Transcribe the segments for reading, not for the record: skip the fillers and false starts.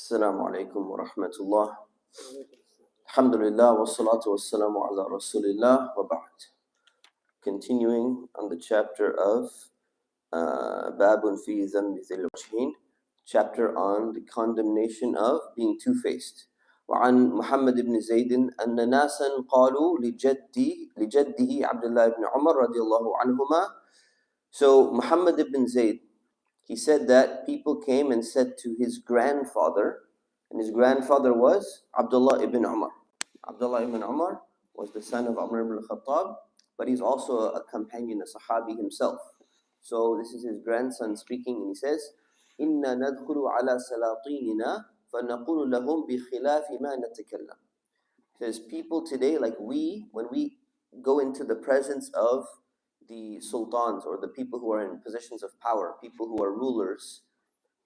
السلام عليكم ورحمة الله. الحمد لله والصلاة والسلام على رسول الله وبعد. Continuing on the chapter of باب في ذنب ذي الوجهين, chapter on the condemnation of being two-faced. وعن محمد بن زيد أن ناسا قالوا لجده عبد الله بن عمر رضي الله عنهما. So Muhammad ibn Zayd, he said that people came and said to his grandfather, and his grandfather was Abdullah ibn Umar. Abdullah ibn Umar was the son of Umar ibn al-Khattab, but he's also a companion, a Sahabi himself. So this is his grandson speaking, and he says, إِنَّا نَدْخُلُ عَلَى سَلَاطِينِنَا فَنَقُولُ لَهُمْ بِخِلَافِ مَا نَتَكَلَّمُ. He says, people today, like when we go into the presence of the sultans or the people who are in positions of power, people who are rulers,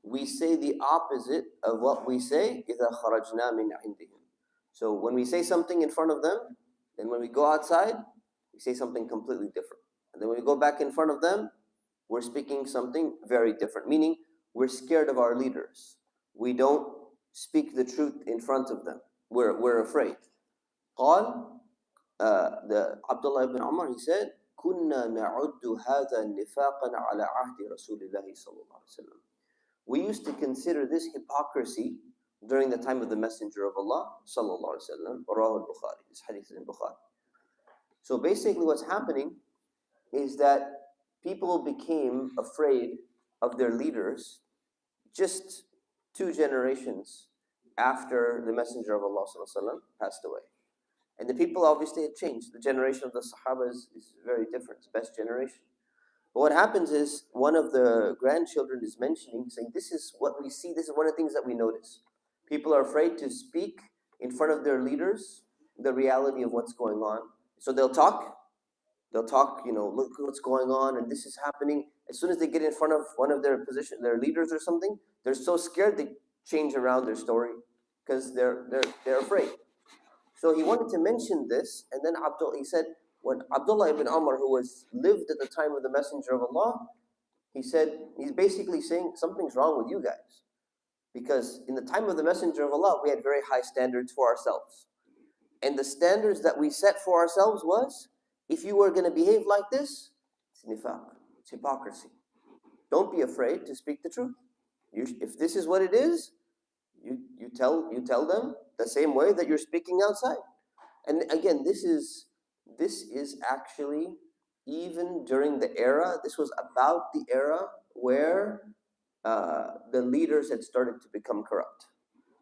we say the opposite of what we say إِذَا خَرَجْنَا مِنْ عِنْدِهِمْ. So when we say something in front of them, then when we go outside, we say something completely different. And then when we go back in front of them, we're speaking something very different. Meaning, we're scared of our leaders. We don't speak the truth in front of them. We're afraid. قال, the Abdullah ibn Umar, he said, كنا نعد هذا نفاقا على عهد رسول الله صلى الله عليه وسلم. We used to consider this hypocrisy during the time of the Messenger of Allah sallallahu alaihi wasallam. Rawah al-Bukhari. This hadith is in Bukhari. So basically, what's happening is that people became afraid of their leaders just 2 generations after the Messenger of Allah sallallahu alaihi wasallam passed away. And the people obviously had changed. The generation of the Sahaba is very different. It's the best generation. But what happens is, one of the grandchildren is mentioning, saying, this is what we see, this is one of the things that we notice. People are afraid to speak in front of their leaders the reality of what's going on. So they'll talk, look what's going on, and this is happening. As soon as they get in front of one of their leaders or something, they're so scared they change around their story because they're afraid. So he wanted to mention this, and then he said, when Abdullah ibn Umar, who lived at the time of the Messenger of Allah, he said, he's basically saying something's wrong with you guys. Because in the time of the Messenger of Allah, we had very high standards for ourselves. And the standards that we set for ourselves was, if you were going to behave like this, it's nifaq, it's hypocrisy. Don't be afraid to speak the truth. If this is what it is, you tell them the same way that you're speaking outside. And again, this is actually, even during the era, this was about the era where the leaders had started to become corrupt.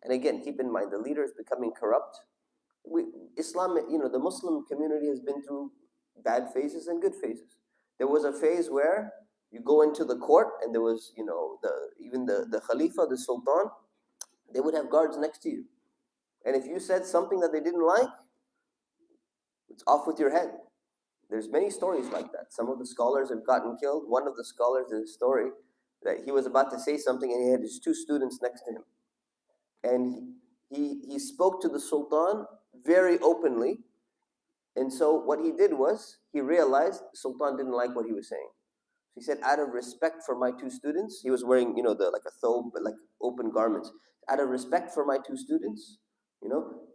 And again, keep in mind, the leaders becoming corrupt. Islam, the Muslim community has been through bad phases and good phases. There was a phase where you go into the court, and there was, even the Khalifa, the Sultan, they would have guards next to you. And if you said something that they didn't like, it's off with your head. There's many stories like that. Some of the scholars have gotten killed. One of the scholars, there's a story that he was about to say something, and he had his 2 students next to him. And he spoke to the Sultan very openly. And so what he did was, he realized the Sultan didn't like what he was saying. He said, out of respect for my 2 students, he was wearing, like a thobe, but like open garments. Out of respect for my 2 students,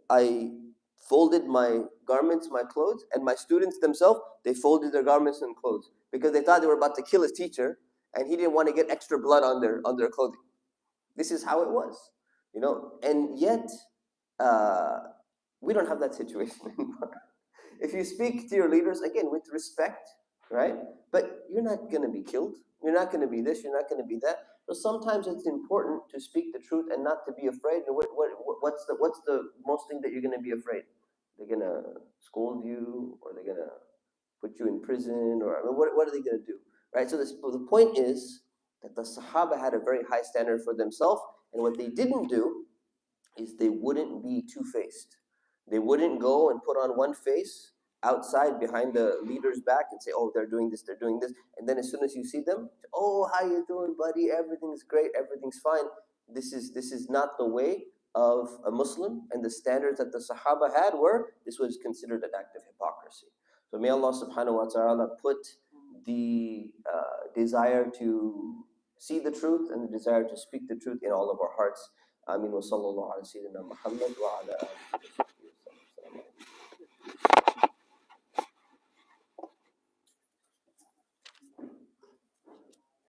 I folded my garments, my clothes, and my students themselves, they folded their garments and clothes because they thought they were about to kill his teacher, and he didn't want to get extra blood on their clothing. This is how it was, and yet we don't have that situation anymore. If you speak to your leaders, again, with respect, right? But you're not going to be killed. You're not going to be this. You're not going to be that. So sometimes it's important to speak the truth and not to be afraid. And what's the most thing that you're going to be afraid? They're going to scold you, or they're going to put you in prison, or what are they going to do, right? So the point is that the Sahaba had a very high standard for themselves, and what they didn't do is they wouldn't be two-faced. They wouldn't go and put on one face outside behind the leader's back and say, oh, they're doing this, and then as soon as you see them, oh, how you doing, buddy? Everything's great, everything's fine. This is not the way of a Muslim, and the standards that the Sahaba had this was considered an act of hypocrisy. So may Allah subhanahu wa ta'ala put the desire to see the truth and the desire to speak the truth in all of our hearts. آمين وصلى الله على سيدنا محمد وعلى آله وصحبه.